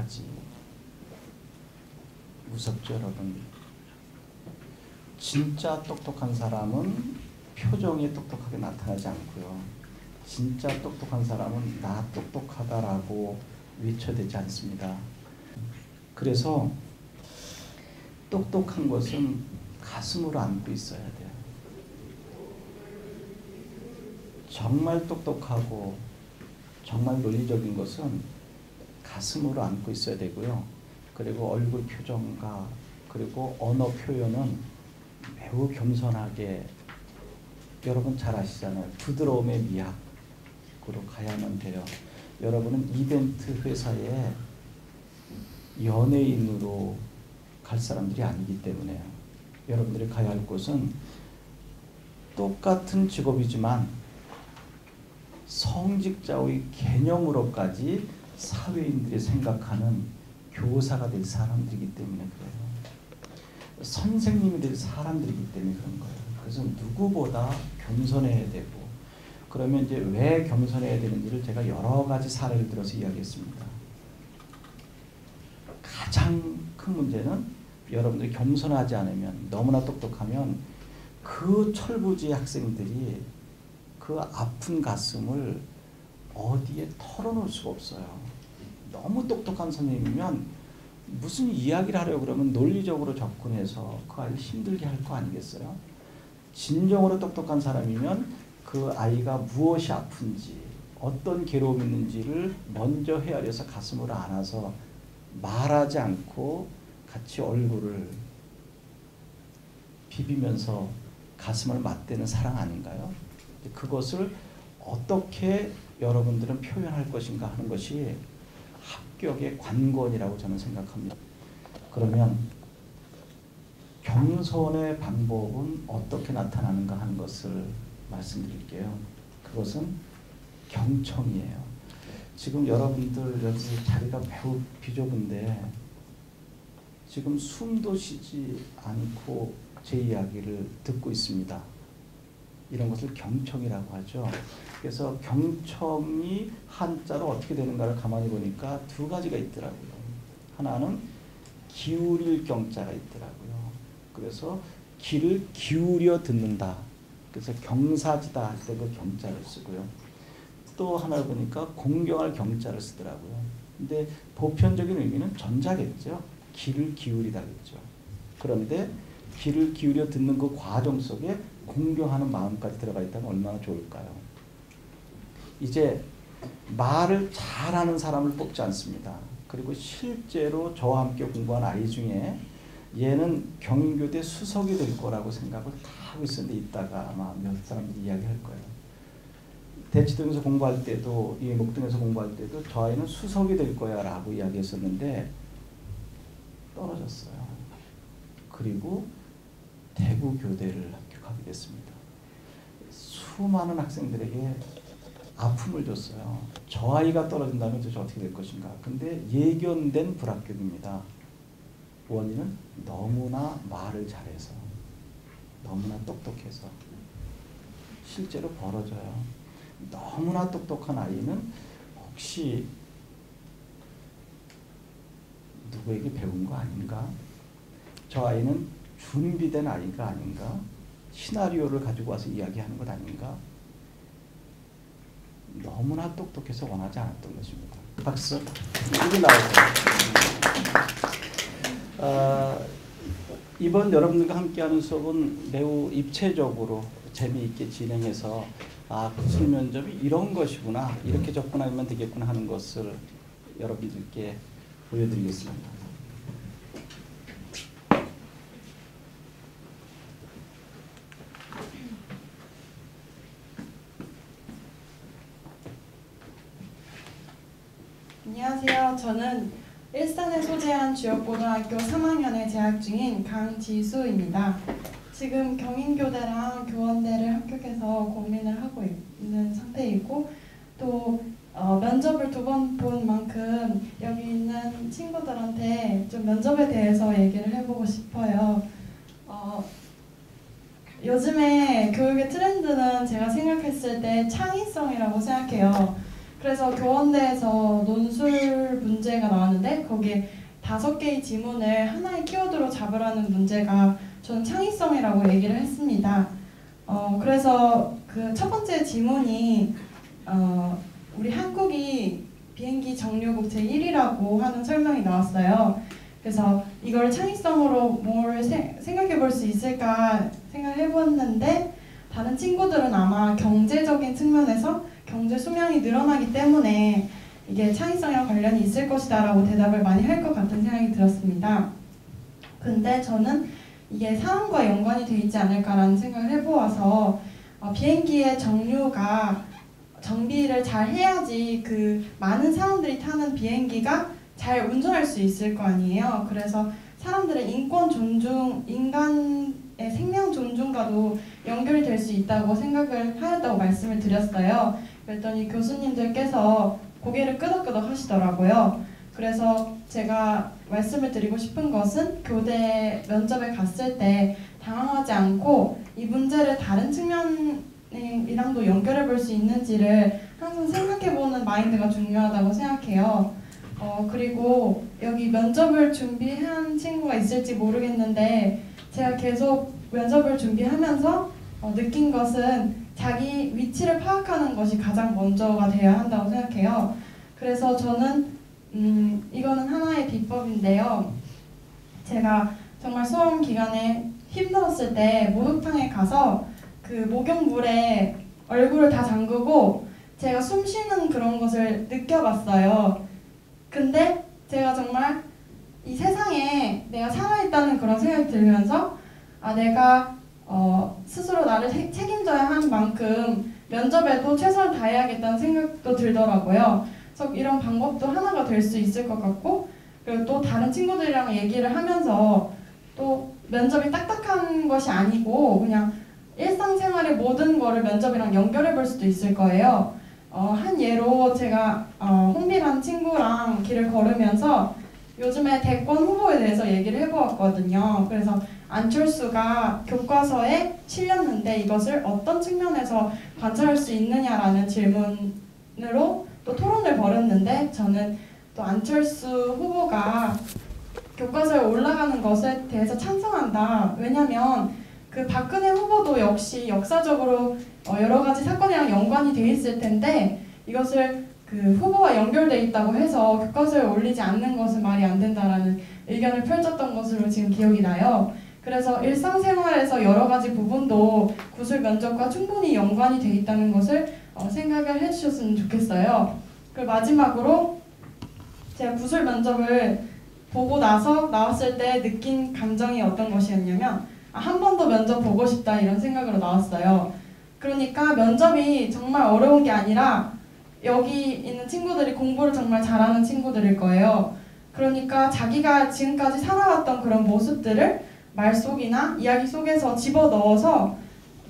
똑똑하지. 무섭죠, 여러분? 진짜 똑똑한 사람은 표정이 똑똑하게 나타나지 않고요. 진짜 똑똑한 사람은 나 똑똑하다라고 외쳐대지 않습니다. 그래서 똑똑한 것은 가슴으로 안고 있어야 돼요. 정말 똑똑하고 정말 논리적인 것은 가슴으로 안고 있어야 되고요. 그리고 얼굴 표정과 그리고 언어 표현은 매우 겸손하게, 여러분 잘 아시잖아요. 부드러움의 미학으로 가야만 돼요. 여러분은 이벤트 회사에 연예인으로 갈 사람들이 아니기 때문에요. 여러분들이 가야 할 곳은 똑같은 직업이지만 성직자의 개념으로까지 사회인들이 생각하는 교사가 될 사람들이기 때문에 그래요. 선생님이 될 사람들이기 때문에 그런 거예요. 그래서 누구보다 겸손해야 되고, 그러면 이제 왜 겸손해야 되는지를 제가 여러 가지 사례를 들어서 이야기했습니다. 가장 큰 문제는 여러분들이 겸손하지 않으면, 너무나 똑똑하면 그 철부지 학생들이 그 아픈 가슴을 어디에 털어놓을 수가 없어요. 너무 똑똑한 선생님이면 무슨 이야기를 하려고 그러면 논리적으로 접근해서 그 아이를 힘들게 할 거 아니겠어요? 진정으로 똑똑한 사람이면 그 아이가 무엇이 아픈지, 어떤 괴로움이 있는지를 먼저 헤아려서 가슴으로 안아서 말하지 않고 같이 얼굴을 비비면서 가슴을 맞대는 사랑 아닌가요? 그것을 어떻게 여러분들은 표현할 것인가 하는 것이 합격의 관건이라고 저는 생각합니다. 그러면 겸손의 방법은 어떻게 나타나는가 하는 것을 말씀드릴게요. 그것은 경청이에요. 지금 여러분들 여기 자리가 매우 비좁은데 지금 숨도 쉬지 않고 제 이야기를 듣고 있습니다. 이런 것을 경청이라고 하죠. 그래서 경청이 한자로 어떻게 되는가를 가만히 보니까 두 가지가 있더라고요. 하나는 기울일 경자가 있더라고요. 그래서 귀를 기울여 듣는다. 그래서 경사지다 할 때 그 경자를 쓰고요. 또 하나 보니까 공경할 경자를 쓰더라고요. 근데 보편적인 의미는 전자겠죠. 귀를 기울이다겠죠. 그런데 귀를 기울여 듣는 그 과정 속에 공경하는 마음까지 들어가 있다면 얼마나 좋을까요? 이제 말을 잘하는 사람을 뽑지 않습니다. 그리고 실제로 저와 함께 공부한 아이 중에 얘는 경인교대 수석이 될 거라고 생각을 다 하고 있었는데 이따가 아마 몇 사람들이 이야기할 거예요. 대치동에서 공부할 때도, 이 목동에서 공부할 때도 저 아이는 수석이 될 거야 라고 이야기했었는데 떨어졌어요. 그리고 대구교대를 합격하게 됐습니다. 수많은 학생들에게 아픔을 줬어요. 저 아이가 떨어진다면 도대체 어떻게 될 것인가. 근데 예견된 불합격입니다. 원인은 너무나 말을 잘해서, 너무나 똑똑해서. 실제로 벌어져요. 너무나 똑똑한 아이는 혹시 누구에게 배운 거 아닌가? 저 아이는 준비된 아이가 아닌가? 시나리오를 가지고 와서 이야기하는 것 아닌가? 너무나 똑똑해서 원하지 않았던 것입니다. 박수. 이게 나왔어요. 이번 여러분들과 함께하는 수업은 매우 입체적으로 재미있게 진행해서 기술 면접이 이런 것이구나, 이렇게 접근하면 되겠구나 하는 것을 여러분들께 보여드리겠습니다. 안녕하세요. 저는 일산에 소재한 주역고등학교 3학년에 재학 중인 강지수입니다. 지금 경인교대랑 교원대를 합격해서 고민을 하고 있는 상태이고, 또 면접을 2번 본 만큼 여기 있는 친구들한테 좀 면접에 대해서 얘기를 해보고 싶어요. 요즘에 교육의 트렌드는 제가 생각했을 때 창의성이라고 생각해요. 그래서 교원대에서 논술 문제가 나왔는데 거기에 5개의 지문을 하나의 키워드로 잡으라는 문제가 저는 창의성이라고 얘기를 했습니다. 그래서 그 첫 번째 지문이 우리 한국이 비행기 정류국 제1위라고 하는 설명이 나왔어요. 그래서 이걸 창의성으로 뭘 생각해 볼 수 있을까 생각해 봤는데, 다른 친구들은 아마 경제적인 측면에서 경제 수명이 늘어나기 때문에 이게 창의성이랑 관련이 있을 것이다 라고 대답을 많이 할 것 같은 생각이 들었습니다. 근데 저는 이게 상황과 연관이 되어 있지 않을까라는 생각을 해보아서 비행기의 정류가 정비를 잘 해야지 그 많은 사람들이 타는 비행기가 잘 운전할 수 있을 거 아니에요. 그래서 사람들의 인권 존중, 인간의 생명 존중과도 연결이 될 수 있다고 생각을 하였다고 말씀을 드렸어요. 그랬더니 교수님들께서 고개를 끄덕끄덕 하시더라고요. 그래서 제가 말씀을 드리고 싶은 것은 교대 면접에 갔을 때 당황하지 않고 이 문제를 다른 측면이랑도 연결해 볼 수 있는지를 항상 생각해보는 마인드가 중요하다고 생각해요. 그리고 여기 면접을 준비한 친구가 있을지 모르겠는데, 제가 계속 면접을 준비하면서 느낀 것은 자기 위치를 파악하는 것이 가장 먼저가 되어야 한다고 생각해요. 그래서 저는 이거는 하나의 비법인데요. 제가 정말 수험 기간에 힘들었을 때 목욕탕에 가서 그 목욕물에 얼굴을 다 잠그고 제가 숨 쉬는 그런 것을 느껴봤어요. 근데 제가 정말 이 세상에 내가 살아있다는 그런 생각이 들면서 내가 스스로 나를 책임져야 하는 만큼 면접에도 최선을 다해야겠다는 생각도 들더라고요. 그래서 이런 방법도 하나가 될 수 있을 것 같고, 그리고 또 다른 친구들이랑 얘기를 하면서 또 면접이 딱딱한 것이 아니고 그냥 일상생활의 모든 거를 면접이랑 연결해 볼 수도 있을 거예요. 한 예로 제가 홍비라는 친구랑 길을 걸으면서 요즘에 대권 후보에 대해서 얘기를 해보았거든요. 그래서 안철수가 교과서에 실렸는데 이것을 어떤 측면에서 관찰할 수 있느냐라는 질문으로 또 토론을 벌였는데, 저는 또 안철수 후보가 교과서에 올라가는 것에 대해서 찬성한다. 왜냐면 그 박근혜 후보도 역시 역사적으로 여러 가지 사건이랑 연관이 돼 있을 텐데 이것을 그 후보와 연결돼 있다고 해서 교과서에 올리지 않는 것은 말이 안 된다라는 의견을 펼쳤던 것으로 지금 기억이 나요. 그래서 일상생활에서 여러 가지 부분도 구술 면접과 충분히 연관이 돼 있다는 것을 생각을 해주셨으면 좋겠어요. 그리고 마지막으로 제가 구술 면접을 보고 나서 나왔을 때 느낀 감정이 어떤 것이었냐면 한 번 더 면접 보고 싶다 이런 생각으로 나왔어요. 그러니까 면접이 정말 어려운 게 아니라 여기 있는 친구들이 공부를 정말 잘하는 친구들일 거예요. 그러니까 자기가 지금까지 살아왔던 그런 모습들을 말 속이나 이야기 속에서 집어넣어서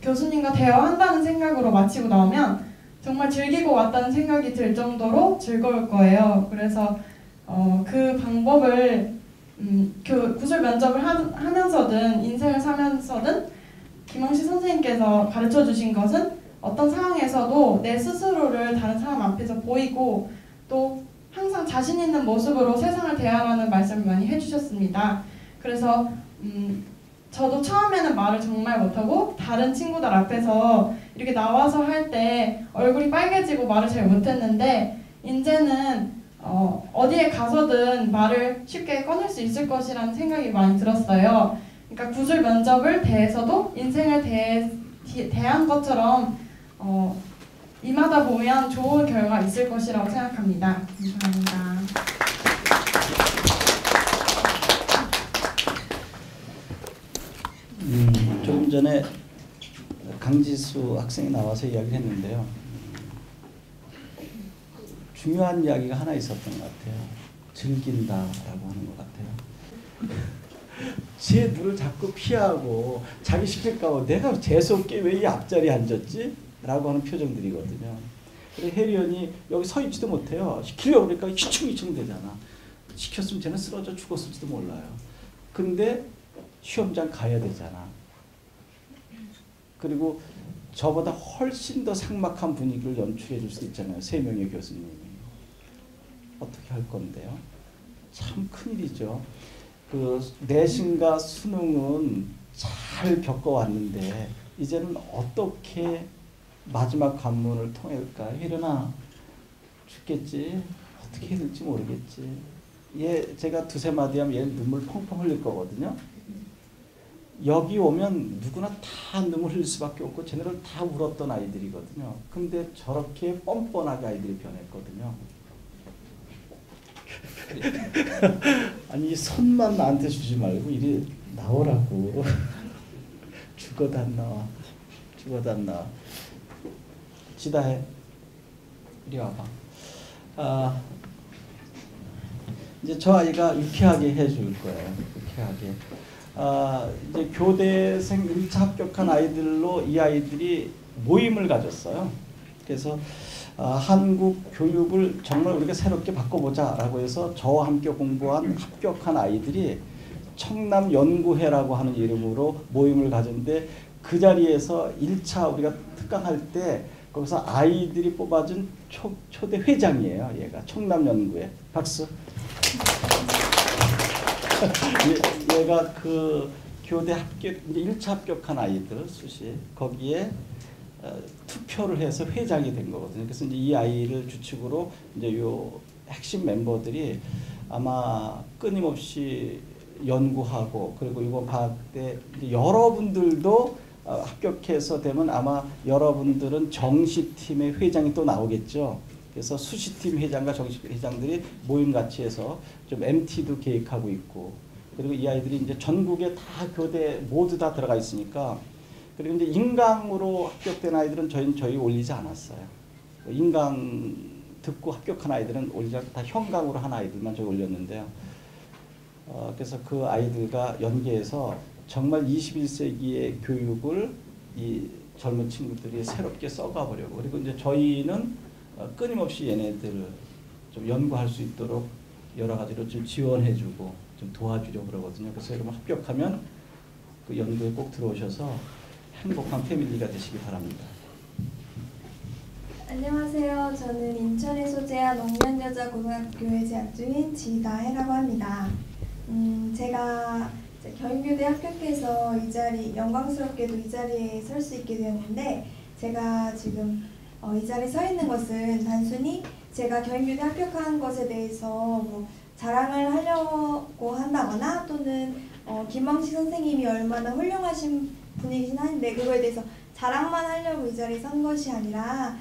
교수님과 대화한다는 생각으로 마치고 나오면 정말 즐기고 왔다는 생각이 들 정도로 즐거울 거예요. 그래서 그 방법을 구술 면접을 하면서든 인생을 사면서든 김영시 선생님께서 가르쳐 주신 것은 어떤 상황에서도 내 스스로를 다른 사람 앞에서 보이고 또 항상 자신 있는 모습으로 세상을 대하라는 말씀을 많이 해주셨습니다. 그래서 저도 처음에는 말을 정말 못하고 다른 친구들 앞에서 이렇게 나와서 할 때 얼굴이 빨개지고 말을 잘 못했는데 이제는 어디에 가서든 말을 쉽게 꺼낼 수 있을 것이라는 생각이 많이 들었어요. 그러니까 구술 면접을 대해서도 인생을 대한 것처럼 임하다 보면 좋은 결과가 있을 것이라고 생각합니다. 감사합니다. 조금 전에 강지수 학생이 나와서 이야기를 했는데요. 중요한 이야기가 하나 있었던 것 같아요. 즐긴다라고 하는 것 같아요. 제 눈을 자꾸 피하고 자기 시킬까 봐 내가 재수없게 왜 이 앞자리에 앉았지? 라고 하는 표정들이거든요. 그래서 혜리언이 여기 서 있지도 못해요. 시키려고 그러니까 희충희충 되잖아. 시켰으면 쟤는 쓰러져 죽었을지도 몰라요. 근데 시험장 가야 되잖아. 그리고 저보다 훨씬 더 삭막한 분위기를 연출해 줄 수 있잖아요. 3명의 교수님이. 어떻게 할 건데요? 참 큰일이죠. 그 내신과 수능은 잘 겪어왔는데 이제는 어떻게 마지막 관문을 통할까? 혜련아 죽겠지? 어떻게 해야 될지 모르겠지. 제가 두세 마디 하면 얘 눈물 펑펑 흘릴 거거든요. 여기 오면 누구나 다 눈물 흘릴 수밖에 없고 쟤네들 다 울었던 아이들이거든요. 근데 저렇게 뻔뻔하게 아이들이 변했거든요. 아니 손만 나한테 주지 말고 이리 나오라고. 죽어도 안 나와. 죽어도 안 나와. 지다해. 이리 와봐. 이제 저 아이가 유쾌하게 해줄 거예요. 유쾌하게. 이제 교대생 1차 합격한 아이들로 이 아이들이 모임을 가졌어요. 그래서 한국 교육을 정말 우리가 새롭게 바꿔보자라고 해서 저와 함께 공부한 합격한 아이들이 청남연구회라고 하는 이름으로 모임을 가졌는데 그 자리에서 1차 우리가 특강할 때 거기서 아이들이 뽑아준 초대 회장이에요. 얘가 청남연구회. 박수. 얘가 그 교대 합격, 이제 1차 합격한 아이들 수시 거기에 투표를 해서 회장이 된 거거든요. 그래서 이제 이 아이를 주축으로 이제 요 핵심 멤버들이 아마 끊임없이 연구하고 그리고 이번 방학 때 여러분들도 합격해서 되면 아마 여러분들은 정시팀의 회장이 또 나오겠죠. 그래서 수시팀 회장과 정시팀 회장들이 모임 같이 해서 좀 MT도 계획하고 있고 그리고 이 아이들이 이제 전국에 다 교대 모두 다 들어가 있으니까 그리고 이제 인강으로 합격된 아이들은 저희 올리지 않았어요. 인강 듣고 합격한 아이들은 올리지 않고 다 현강으로 한 아이들만 저희 올렸는데요. 그래서 그 아이들과 연계해서 정말 21세기의 교육을 이 젊은 친구들이 새롭게 써가 보려고 그리고 이제 저희는 끊임없이 얘네들을 좀 연구할 수 있도록 여러 가지로 좀 지원해주고 좀 도와주려고 그러거든요. 그래서 여러분 합격하면 그 연구에 꼭 들어오셔서 행복한 패밀리가 되시기 바랍니다. 안녕하세요. 저는 인천에 소재한 옥면여자고등학교에 재학 중인 지다혜라고 합니다. 제가 경희교대 합격해서 이 자리, 영광스럽게도 이 자리에 설 수 있게 되었는데 제가 지금 이 자리에 서 있는 것은 단순히 제가 경희교대 합격한 것에 대해서 뭐 자랑을 하려고 한다거나 또는 김광식 선생님이 얼마나 훌륭하신 분이긴 한데 그거에 대해서 자랑만 하려고 이 자리에 선 것이 아니라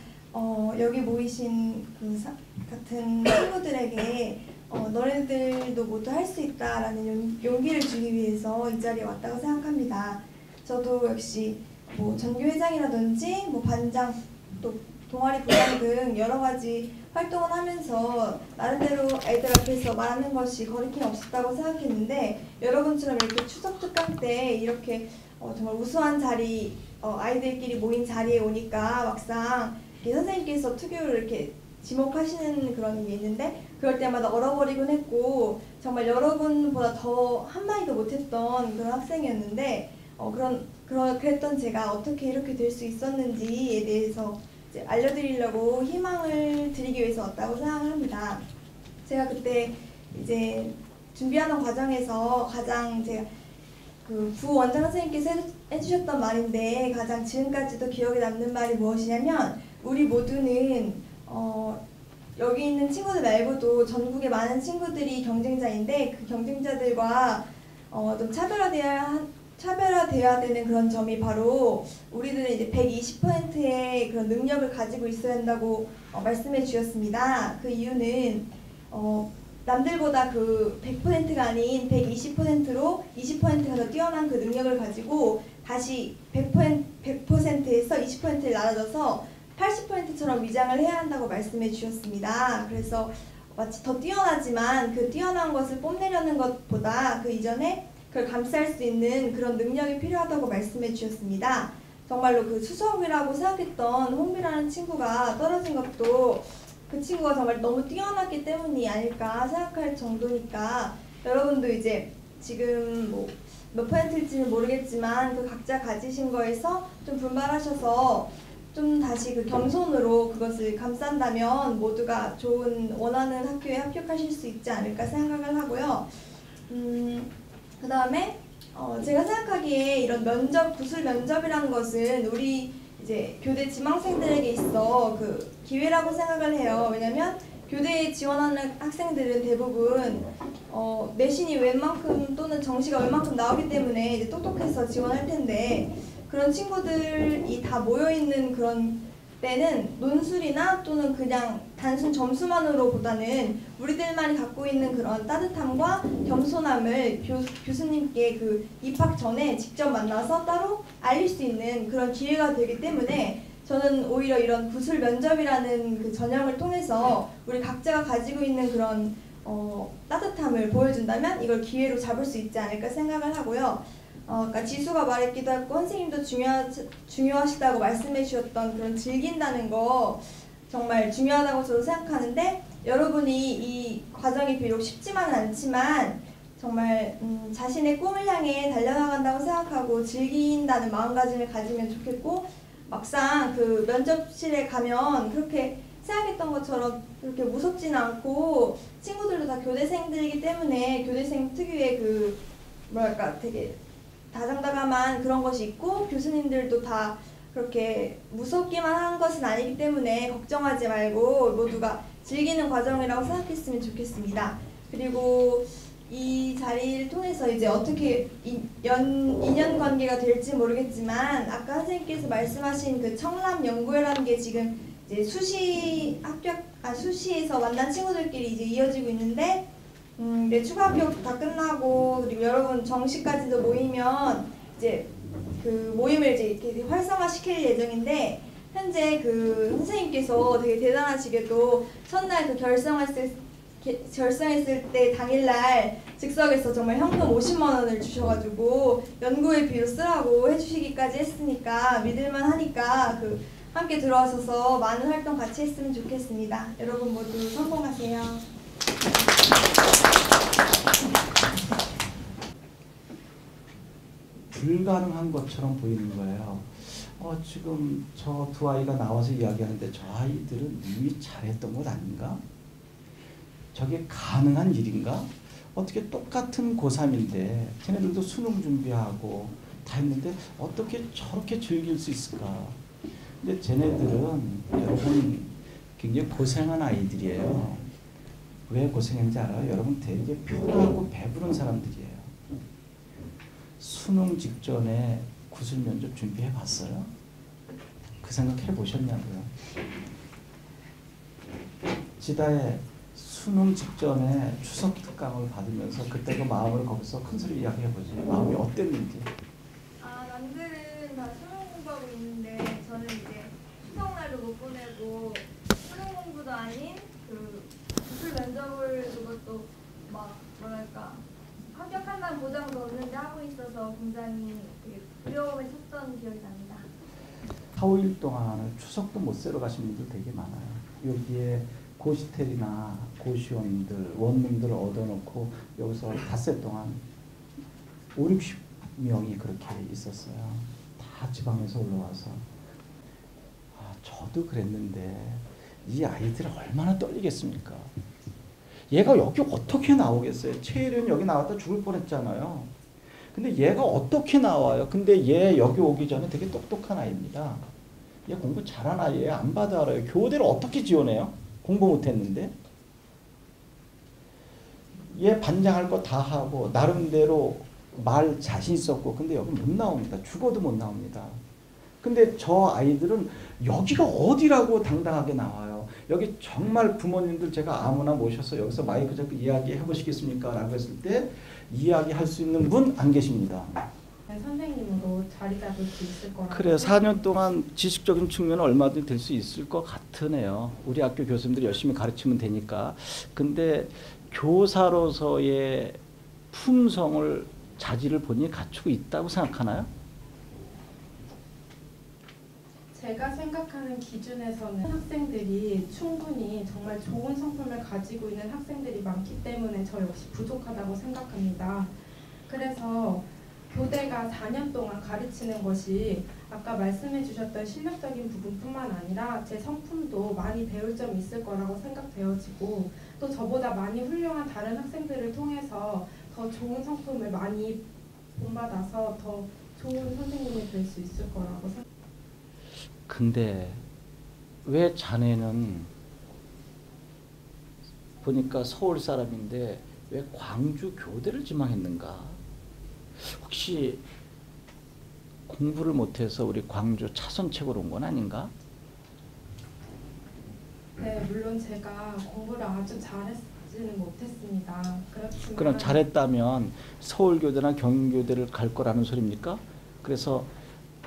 여기 모이신 그 같은 친구들에게 너네들도 모두 할 수 있다라는 용기를 주기 위해서 이 자리에 왔다고 생각합니다. 저도 역시 뭐 전교회장이라든지 뭐 반장 또 동아리 부장 등 여러 가지 활동을 하면서 나름대로 애들 앞에서 말하는 것이 거리낌 없었다고 생각했는데 여러분처럼 이렇게 추석 특강 때 이렇게 정말 우수한 자리 아이들끼리 모인 자리에 오니까 막상 선생님께서 특유를 이렇게 지목하시는 그런 게 있는데 그럴 때마다 얼어버리곤 했고 정말 여러분보다 더 한마디도 못했던 그런 학생이었는데 그랬던 제가 어떻게 이렇게 될 수 있었는지에 대해서 이제 알려드리려고 희망을 드리기 위해서 왔다고 생각을 합니다. 제가 그때 이제 준비하는 과정에서 가장 제가 그 부원장 선생님께서 해주셨던 말인데 가장 지금까지도 기억에 남는 말이 무엇이냐면 우리 모두는 여기 있는 친구들 말고도 전국의 많은 친구들이 경쟁자인데 그 경쟁자들과 좀 차별화되어야 되는 그런 점이 바로 우리들은 이제 120%의 그런 능력을 가지고 있어야 한다고 말씀해 주셨습니다. 그 이유는 남들보다 그 100%가 아닌 120%로 20%가 더 뛰어난 그 능력을 가지고 다시 100%에서 20%를 나눠줘서 80%처럼 위장을 해야 한다고 말씀해 주셨습니다. 그래서 마치 더 뛰어나지만 그 뛰어난 것을 뽐내려는 것보다 그 이전에 그걸 감쌀 수 있는 그런 능력이 필요하다고 말씀해 주셨습니다. 정말로 그 수석이라고 생각했던 홍비라는 친구가 떨어진 것도 그 친구가 정말 너무 뛰어났기 때문이 아닐까 생각할 정도니까 여러분도 이제 지금 뭐 몇 %일지는 모르겠지만 그 각자 가지신 거에서 좀 분발하셔서 좀 다시 그 겸손으로 그것을 감싼다면 모두가 좋은 원하는 학교에 합격하실 수 있지 않을까 생각을 하고요. 그 다음에 제가 생각하기에 이런 면접, 구술 면접이라는 것은 우리 이제 교대 지망생들에게 있어 그 기회라고 생각을 해요. 왜냐면 교대에 지원하는 학생들은 대부분 내신이 웬만큼 또는 정시가 웬만큼 나오기 때문에 이제 똑똑해서 지원할 텐데, 그런 친구들이 다 모여있는 그런 때는 논술이나 또는 그냥 단순 점수만으로 보다는 우리들만이 갖고 있는 그런 따뜻함과 겸손함을 교수님께 그 입학 전에 직접 만나서 따로 알릴 수 있는 그런 기회가 되기 때문에 저는 오히려 이런 구술 면접이라는 그 전형을 통해서 우리 각자가 가지고 있는 그런 따뜻함을 보여준다면 이걸 기회로 잡을 수 있지 않을까 생각을 하고요. 아까 지수가 말했기도 했고 선생님도 중요하시다고 말씀해 주셨던 그런 즐긴다는 거 정말 중요하다고 저도 생각하는데, 여러분이 이 과정이 비록 쉽지만은 않지만 정말 자신의 꿈을 향해 달려나간다고 생각하고 즐긴다는 마음가짐을 가지면 좋겠고, 막상 그 면접실에 가면 그렇게 생각했던 것처럼 그렇게 무섭지는 않고 친구들도 다 교대생들이기 때문에 교대생 특유의 그 뭐랄까 되게 다정다감한 그런 것이 있고, 교수님들도 다 그렇게 무섭기만 한 것은 아니기 때문에 걱정하지 말고 모두가 즐기는 과정이라고 생각했으면 좋겠습니다. 그리고 이 자리를 통해서 이제 어떻게 인연관계가 될지 모르겠지만 아까 선생님께서 말씀하신 그 청람연구회라는 게 지금 이제 수시에서 만난 친구들끼리 이제 이어지고 있는데, 네, 추가 합격 다 끝나고 그리고 여러분 정시까지도 모이면 이제 그 모임을 이제 이렇게 활성화시킬 예정인데, 현재 그 선생님께서 되게 대단하시게도 첫날 그 결성했을 때 당일날 즉석에서 정말 현금 50만 원을 주셔가지고 연구회비로 쓰라고 해주시기까지 했으니까 믿을만 하니까 그 함께 들어와셔서 많은 활동 같이 했으면 좋겠습니다. 여러분 모두 성공하세요. 불가능한 것처럼 보이는 거예요. 지금 저 두 아이가 나와서 이야기하는데 저 아이들은 이미 잘했던 것 아닌가? 저게 가능한 일인가? 어떻게 똑같은 고3인데 걔네들도 수능 준비하고 다 했는데 어떻게 저렇게 즐길 수 있을까? 근데 쟤네들은 여러분 굉장히 고생한 아이들이에요. 왜 고생했는지 알아요? 여러분 되게 편하고 배부른 사람들이에요. 수능 직전에 구술 면접 준비해 봤어요? 그 생각 해보셨냐고요? 지다에 수능 직전에 추석 특강을 받으면서 그때 그 마음을 거기서 큰 소리 이야기해보지. 마음이 어땠는지. 남들은 다 수능 공부하고 있는데 저는 이제 추석날도 못 보내고 수능 공부도 아닌 그 구술 면접을 그것도 막 뭐랄까 합격한다는 보장도 없는데 하고 있어서 굉장히 되게 두려움에 쳤던 기억이 납니다. 4, 5일 동안은 추석도 못 새러 가신 분들 되게 많아요. 여기에 고시텔이나 고시원들, 원룸들을 얻어놓고 여기서 닷새 동안 5, 60명이 그렇게 있었어요. 다 지방에서 올라와서. 저도 그랬는데 이 아이들 얼마나 떨리겠습니까? 얘가 여기 어떻게 나오겠어요? 최혜련이 여기 나왔다 죽을 뻔했잖아요. 근데 얘가 어떻게 나와요? 근데 얘 여기 오기 전에 되게 똑똑한 아이입니다. 얘 공부 잘하는 아이예요. 안 봐도 알아요. 교대를 어떻게 지원해요? 공부 못했는데. 얘 반장할 거 다 하고 나름대로 말 자신 있었고, 근데 여기 못 나옵니다. 죽어도 못 나옵니다. 근데 저 아이들은 여기가 어디라고 당당하게 나와요. 여기 정말 부모님들 제가 아무나 모셔서 여기서 마이크 잡고 이야기해 보시겠습니까? 라고 했을 때 이야기할 수 있는 분 안 계십니다. 선생님으로 자리 잡을 수 있을 거라고. 그래요. 4년 동안 지식적인 측면은 얼마든지 될 수 있을 것 같으네요. 우리 학교 교수님들이 열심히 가르치면 되니까. 근데 교사로서의 품성을, 자질을 본인이 갖추고 있다고 생각하나요? 제가 생각하는 기준에서는 학생들이 충분히 정말 좋은 성품을 가지고 있는 학생들이 많기 때문에 저 역시 부족하다고 생각합니다. 그래서 교대가 4년 동안 가르치는 것이 아까 말씀해 주셨던 실력적인 부분뿐만 아니라 제 성품도 많이 배울 점이 있을 거라고 생각되어지고 또 저보다 많이 훌륭한 다른 학생들을 통해서 더 좋은 성품을 많이 본받아서 더 좋은 선생님이 될 수 있을 거라고 생각합니다. 근데 왜 자네는 보니까 서울 사람인데 왜 광주 교대를 지망했는가? 혹시 공부를 못해서 우리 광주 차선책으로 온 건 아닌가? 네, 물론 제가 공부를 아주 잘했지는 못했습니다. 그렇지만 그럼 잘했다면 서울교대나 경인교대를 갈 거라는 소리입니까? 그래서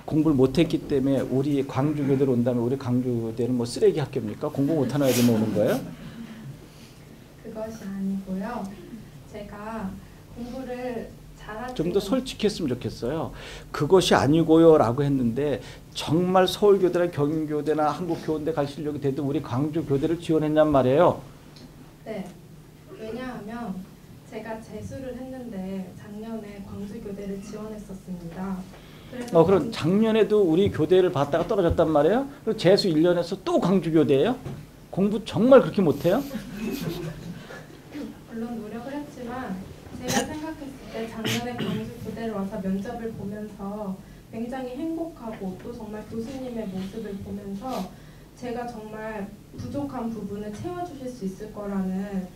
공부를 못했기 때문에 우리 광주교대로 온다면 우리 광주교대는 뭐 쓰레기 학교입니까? 공부 못하는 애들만 오는 거예요? 그것이 아니고요. 제가 공부를 잘하지 좀 더 솔직했으면 좋겠어요. 그것이 아니고요 라고 했는데 정말 서울교대나 경인교대나 한국교원대 갈 실력이 돼도 우리 광주교대를 지원했냔 말이에요. 네. 왜냐하면 제가 재수를 했는데 작년에 광주교대를 지원했었습니다. 그래서 그럼 작년에도 우리 교대를 봤다가 떨어졌단 말이에요? 그리고 재수 1년에서 또 광주교대예요? 공부 정말 그렇게 못해요? 물론 노력을 했지만 제가 생각했을 때 작년에 광주교대를 와서 면접을 보면서 굉장히 행복하고 또 정말 교수님의 모습을 보면서 제가 정말 부족한 부분을 채워주실 수 있을 거라는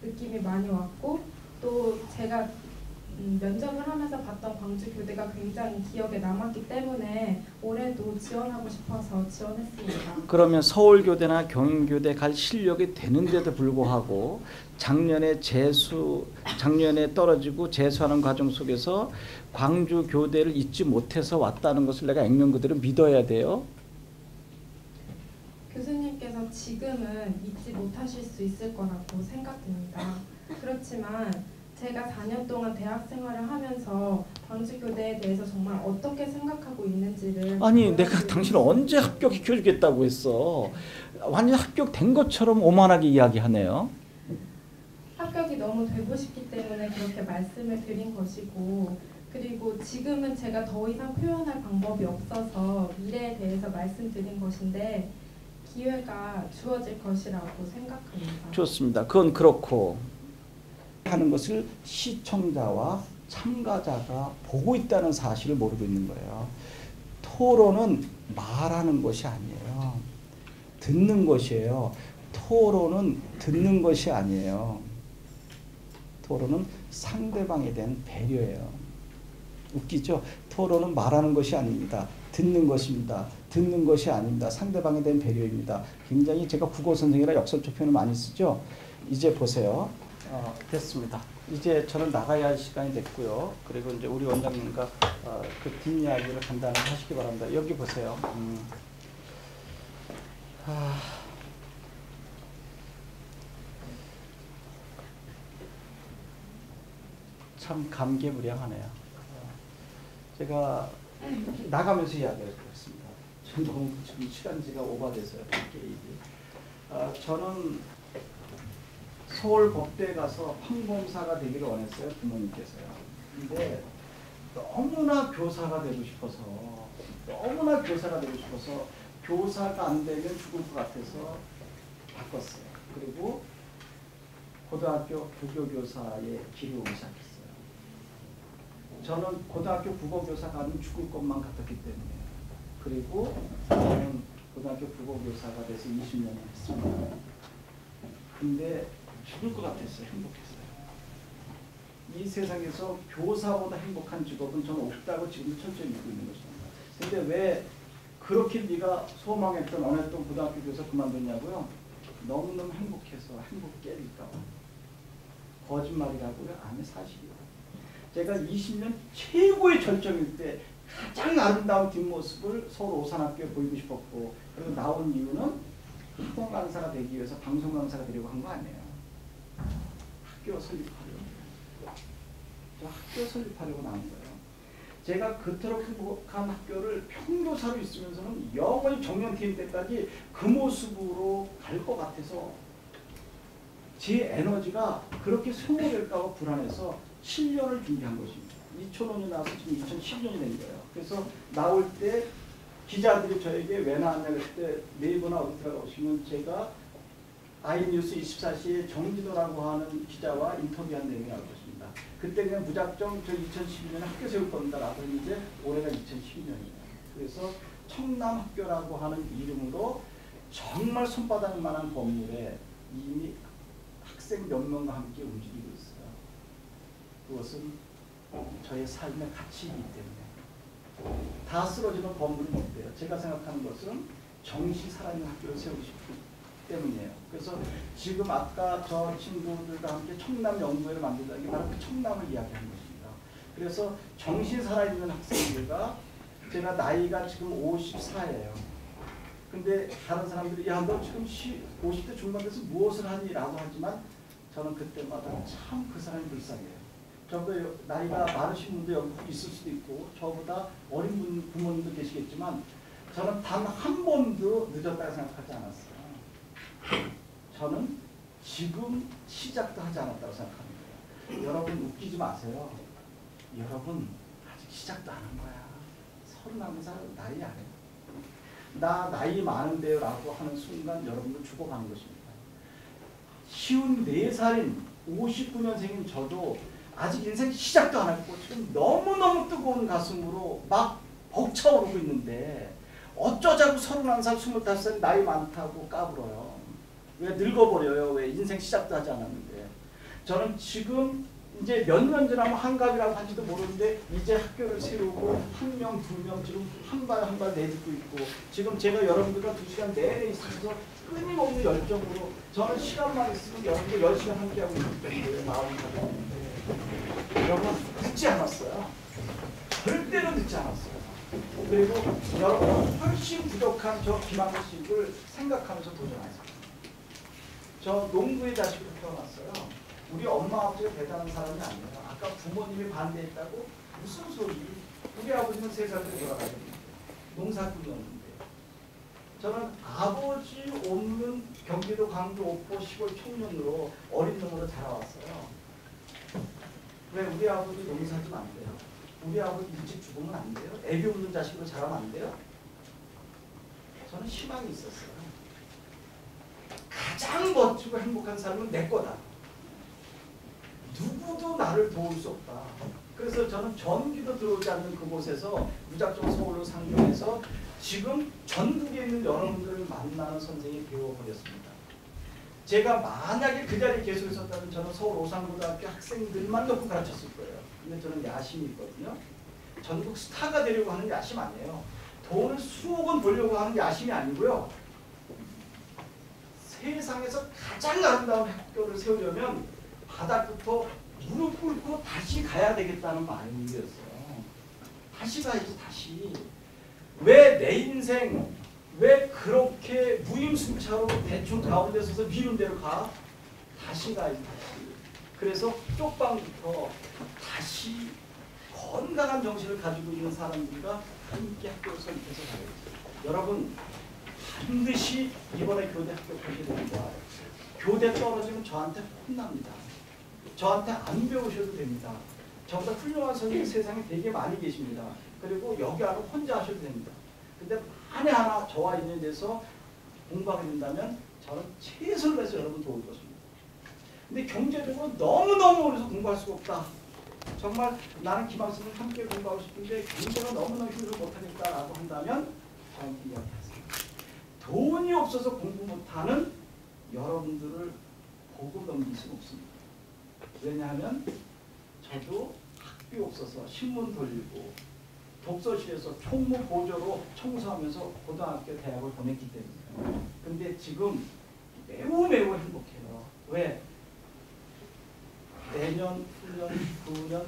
느낌이 많이 왔고 또 제가 면접을 하면서 봤던 광주교대가 굉장히 기억에 남았기 때문에 올해도 지원하고 싶어서 지원했습니다. 그러면 서울교대나 경인교대 갈 실력이 되는데도 불구하고 작년에 떨어지고 재수하는 과정 속에서 광주교대를 잊지 못해서 왔다는 것을 내가 액면 그대로 믿어야 돼요. 교수님께서 지금은 잊지 못하실 수 있을 거라고 생각됩니다. 그렇지만 제가 4년 동안 대학 생활을 하면서 광주교대에 대해서 정말 어떻게 생각하고 있는지를 아니 내가 당신을 언제 합격시켜주겠다고 했어. 완전 합격된 것처럼 오만하게 이야기하네요. 합격이 너무 되고 싶기 때문에 그렇게 말씀을 드린 것이고 그리고 지금은 제가 더 이상 표현할 방법이 없어서 미래에 대해서 말씀드린 것인데 기회가 주어질 것이라고 생각합니다. 좋습니다. 그건 그렇고 하는 것을 시청자와 참가자가 보고 있다는 사실을 모르고 있는 거예요. 토론은 말하는 것이 아니에요. 듣는 것이에요. 토론은 듣는 것이 아니에요. 토론은 상대방에 대한 배려예요. 웃기죠? 토론은 말하는 것이 아닙니다. 듣는 것입니다. 듣는 것이 아닙니다. 상대방에 대한 배려입니다. 굉장히 제가 국어 선생이라 역설적 표현을 많이 쓰죠. 이제 보세요. 됐습니다. 이제 저는 나가야 할 시간이 됐고요. 그리고 이제 우리 원장님과 그 뒷이야기를 간단히 하시기 바랍니다. 여기 보세요. 참 감개무량하네요. 제가 나가면서 이야기했습니다. 너무 지금 시간지가 오버돼서요. 저는 서울법대에 가서 판검사가 되기를 원했어요. 부모님께서요. 근데 너무나 교사가 되고 싶어서 교사가 안 되면 죽을 것 같아서 바꿨어요. 그리고 고등학교 국어교사의 길을 오기 시작했어요. 저는 고등학교 국어교사가 아니면 죽을 것만 같았기 때문에. 그리고 저는 고등학교 국어교사가 돼서 20년을 했습니다. 근데 죽을 것 같았어요. 행복했어요. 이 세상에서 교사보다 행복한 직업은 저는 없다고 지금도 철저히 믿고 있는 것입니다. 근데 왜 그렇게 네가 소망했던 원했던 고등학교 교사 그만뒀냐고요? 너무너무 행복해서 행복 깨질까 봐. 거짓말이라고요? 아니 사실이에요. 제가 20년 최고의 절정일 때 가장 아름다운 뒷모습을 서울 오산학교에 보이고 싶었고 그리고 나온 이유는 학원 강사가 되기 위해서 방송 강사가 되려고 한 거 아니에요. 학교 설립하려고. 저 학교 설립하려고 나온 거예요. 제가 그토록 행복한 학교를 평교사로 있으면서는 영원히 정년퇴임 때까지 그 모습으로 갈 것 같아서 제 에너지가 그렇게 소모될까 봐 불안해서 7년을 준비한 것입니다. 2005년에 나와서 지금 2010년이 된 거예요. 그래서 나올 때 기자들이 저에게 왜 나왔냐 그랬을 때 네이버나 어디 들어가보시면 제가 아이뉴스 24시에 정진호라고 하는 기자와 인터뷰한 내용이 나올 것입니다. 그때 그냥 무작정 저 2012년에 학교 세울 겁니다라고 했는데 올해가 2012년이에요. 그래서 청남학교라고 하는 이름으로 정말 손바닥만한 건물에 이미 학생 몇 명과 함께 움직이고 있어요. 그것은 저의 삶의 가치이기 때문에 다 쓰러지는 건물은 못 돼요. 제가 생각하는 것은 정신 살아있는 학교를 세우고 싶기 때문이에요. 그래서 지금 아까 저 친구들과 함께 청남연구회를 만든다는 게 바로 그 청남을 이야기하는 것입니다. 그래서 정신 살아있는 학생들과 제가 나이가 지금 54예요. 근데 다른 사람들이 야 너 지금 50대 중반 돼서 무엇을 하니? 라고 하지만 저는 그때마다 참 그 사람이 불쌍해요. 저보다 나이가 많으신 분도 여기 있을 수도 있고 저보다 어린 분 부모님도 계시겠지만 저는 단 한 번도 늦었다고 생각하지 않았어요. 저는 지금 시작도 하지 않았다고 생각합니다. 여러분 웃기지 마세요. 여러분 아직 시작도 안 한 거야. 31살 나이 안 해요. 나 나이 많은데요 라고 하는 순간 여러분들 죽어가는 것입니다. 54살인 59년생인 저도 아직 인생 시작도 안 했고 지금 너무너무 뜨거운 가슴으로 막 벅차오르고 있는데 어쩌자고 31살, 25살 나이 많다고 까불어요. 왜 늙어버려요? 왜 인생 시작도 하지 않았는데. 저는 지금 이제 몇 년 지나면 한갑이라고 한지도 모르는데 이제 학교를 세우고 한 명, 두 명 지금 한 발 한 발 내딛고 있고 지금 제가 여러분들과 2시간 내내 있으면서 끊임없는 열정으로 저는 시간만 있으면 여러분들 열심히 함께하고 있기 때문에 마음이 가졌는데 여러분 늦지 않았어요. 절대로 늦지 않았어요. 그리고 여러분 훨씬 부족한 저 김학식을 생각하면서 도전하세요. 저 농부의 자식으로 태어났어요. 우리 엄마 아버지가 대단한 사람이 아니에요. 아까 부모님이 반대했다고 무슨 소리? 우리 아버지는 3살 때 돌아가셨는데 농사꾼이었는데 저는 아버지 없는 경기도 광주 옥포 시골 청년으로 어린 놈으로 자라왔어요. 왜 우리 아버지 농사 좀 안 돼요? 우리 아버지 일찍 죽으면 안 돼요? 애비 없는 자식으로 자라면 안 돼요? 저는 희망이 있었어요. 가장 멋지고 행복한 삶은 내 거다. 누구도 나를 도울 수 없다. 그래서 저는 전기도 들어오지 않는 그곳에서 무작정 서울로 상경해서 지금 전국에 있는 여러분들을 만나는 선생이 되어버렸습니다. 제가 만약에 그 자리에 계속 있었다면 저는 서울 오산고등학교 학생들만 놓고 가르쳤을 거예요. 근데 저는 야심이 있거든요. 전국 스타가 되려고 하는 야심 아니에요. 돈을 수억 원 벌려고 하는 야심이 아니고요. 세상에서 가장 아름다운 학교를 세우려면 바닥부터 무릎 꿇고 다시 가야 되겠다는 마음이었어요. 다시 가야지 다시. 왜 내 인생 왜 그렇게 무임승차로 대충 가운데 서서 미룬 대로 가? 다시 가야지 다시. 그래서 쪽방부터 다시 건강한 정신을 가지고 있는 사람들과 함께 학교를 설립해서 가야지. 여러분 반드시 이번에 교대 합격하셔야 됩니다. 교대 떨어지면 저한테 혼납니다. 저한테 안 배우셔도 됩니다. 저보다 훌륭한 선생님이 세상에 되게 많이 계십니다. 그리고 여기 안에 혼자 하셔도 됩니다. 근데 만에 하나 저와 인연돼서 공부하게 된다면 저는 최선을 다해서 여러분 도울 것입니다. 근데 경제적으로 너무너무 어려서 공부할 수가 없다. 정말 나는 김학생님 함께 공부하고 싶은데 경제가 너무너무 힘들어 못하겠다라고 한다면 저한테 이야기하세요. 돈이 없어서 공부 못하는 여러분들을 보고 넘길 수는 없습니다. 왜냐하면 저도 학비 없어서 신문 돌리고 독서실에서 총무 보조로 청소하면서 고등학교 대학을 보냈기 때문에. 근데 지금 매우 행복해요. 왜? 내년, 후년, 9년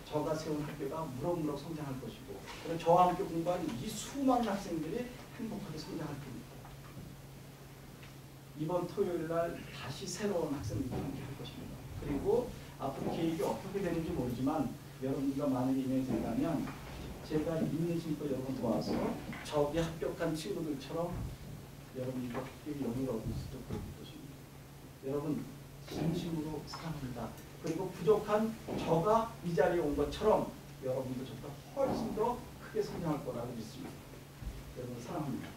저가 세운 학교가 무럭무럭 성장할 것이고 그리고 저와 함께 공부하는 이 수많은 학생들이 행복하게 성장할 겁니다. 이번 토요일 날 다시 새로운 학생들과 함께 할 것입니다. 그리고 앞으로 계획이 어떻게 되는지 모르지만 여러분들과 만약에 인연이 된다면 제가 믿는 신고 여러분 도와서 저기 합격한 친구들처럼 여러분들과 학교의 영예를 얻을 수도 있을 것입니다. 여러분 진심으로 사랑합니다. 그리고 부족한 저가 이 자리에 온 것처럼 여러분도 저보다 훨씬 더 크게 성장할 거라고 믿습니다. 여러분 사랑합니다.